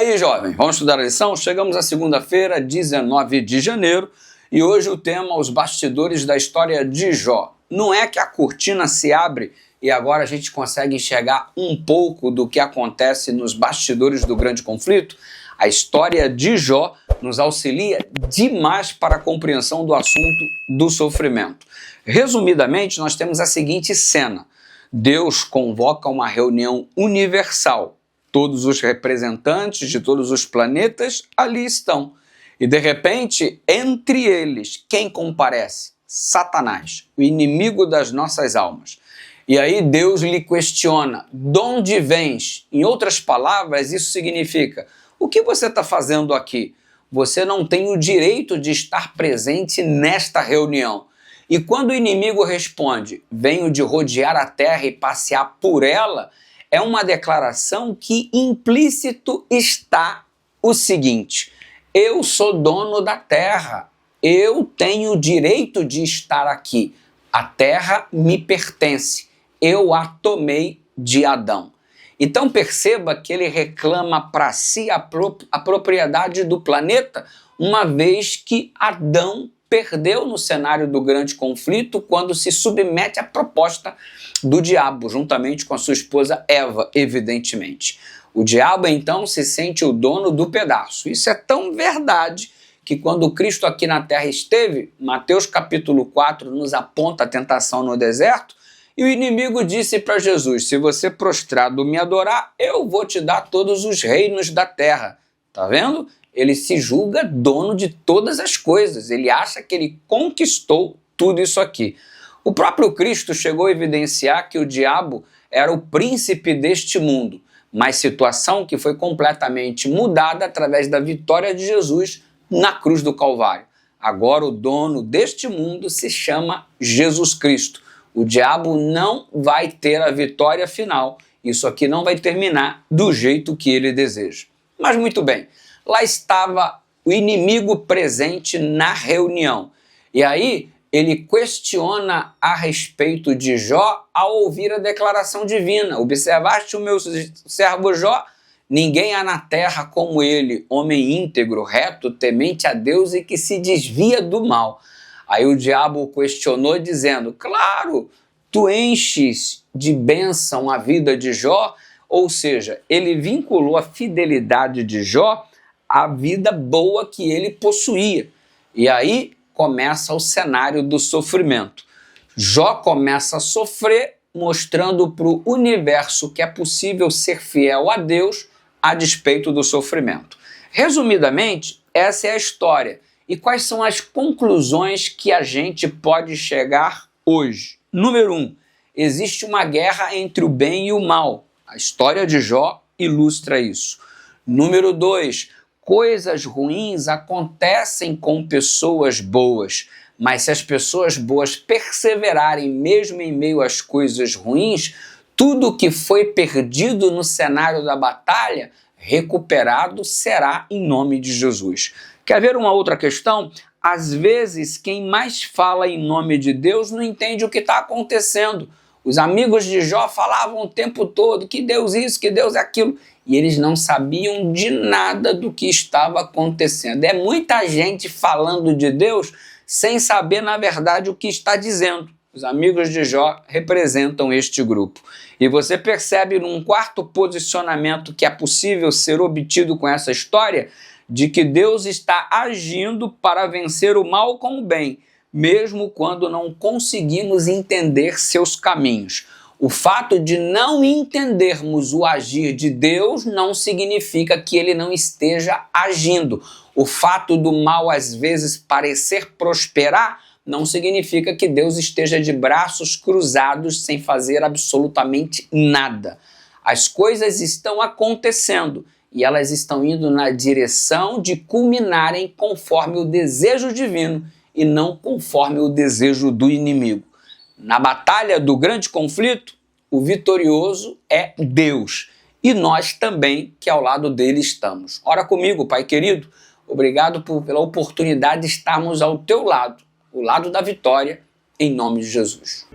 aí, jovem, vamos estudar a lição? Chegamos à segunda-feira, 19 de janeiro, e hoje o tema, os bastidores da história de Jó. Não é que a cortina se abre e agora a gente consegue enxergar um pouco do que acontece nos bastidores do grande conflito? A história de Jó nos auxilia demais para a compreensão do assunto do sofrimento. Resumidamente, nós temos a seguinte cena. Deus convoca uma reunião universal. Todos os representantes de todos os planetas ali estão. E de repente, entre eles, quem comparece? Satanás, o inimigo das nossas almas. E aí Deus lhe questiona, de onde vens? Em outras palavras, isso significa, o que você está fazendo aqui? Você não tem o direito de estar presente nesta reunião. E quando o inimigo responde, venho de rodear a terra e passear por ela, é uma declaração que implícito está o seguinte, eu sou dono da terra, eu tenho o direito de estar aqui, a terra me pertence, eu a tomei de Adão. Então perceba que ele reclama para si a propriedade do planeta, uma vez que Adão perdeu no cenário do grande conflito quando se submete à proposta do diabo, juntamente com a sua esposa Eva, evidentemente. O diabo, então, se sente o dono do pedaço. Isso é tão verdade que quando Cristo aqui na terra esteve, Mateus capítulo 4 nos aponta a tentação no deserto, e o inimigo disse para Jesus, se você prostrado me adorar, eu vou te dar todos os reinos da terra. Tá vendo? Ele se julga dono de todas as coisas, ele acha que ele conquistou tudo isso aqui. O próprio Cristo chegou a evidenciar que o diabo era o príncipe deste mundo, mas situação que foi completamente mudada através da vitória de Jesus na cruz do Calvário. Agora o dono deste mundo se chama Jesus Cristo. O diabo não vai ter a vitória final, isso aqui não vai terminar do jeito que ele deseja. Mas muito bem. Lá estava o inimigo presente na reunião. E aí ele questiona a respeito de Jó ao ouvir a declaração divina. Observaste o meu servo Jó? Ninguém há na terra como ele, homem íntegro, reto, temente a Deus e que se desvia do mal. Aí o diabo o questionou dizendo, claro, tu enches de bênção a vida de Jó, ou seja, ele vinculou a fidelidade de Jó a vida boa que ele possuía. E aí começa o cenário do sofrimento. Jó começa a sofrer, mostrando para o universo que é possível ser fiel a Deus a despeito do sofrimento. Resumidamente, essa é a história. E quais são as conclusões que a gente pode chegar hoje? Número 1, existe uma guerra entre o bem e o mal. A história de Jó ilustra isso. Número 2, coisas ruins acontecem com pessoas boas, mas se as pessoas boas perseverarem mesmo em meio às coisas ruins, tudo que foi perdido no cenário da batalha, recuperado será em nome de Jesus. Quer ver uma outra questão? Às vezes, quem mais fala em nome de Deus não entende o que está acontecendo. Os amigos de Jó falavam o tempo todo que Deus isso, que Deus aquilo, e eles não sabiam de nada do que estava acontecendo. É muita gente falando de Deus sem saber, na verdade, o que está dizendo. Os amigos de Jó representam este grupo. E você percebe num quarto posicionamento que é possível ser obtido com essa história, de que Deus está agindo para vencer o mal com o bem, mesmo quando não conseguimos entender seus caminhos. O fato de não entendermos o agir de Deus não significa que ele não esteja agindo. O fato do mal às vezes parecer prosperar não significa que Deus esteja de braços cruzados sem fazer absolutamente nada. As coisas estão acontecendo e elas estão indo na direção de culminarem conforme o desejo divino e não conforme o desejo do inimigo. Na batalha do grande conflito, o vitorioso é Deus e nós também que ao lado dele estamos. Ora comigo, Pai querido, obrigado pela oportunidade de estarmos ao teu lado, o lado da vitória, em nome de Jesus.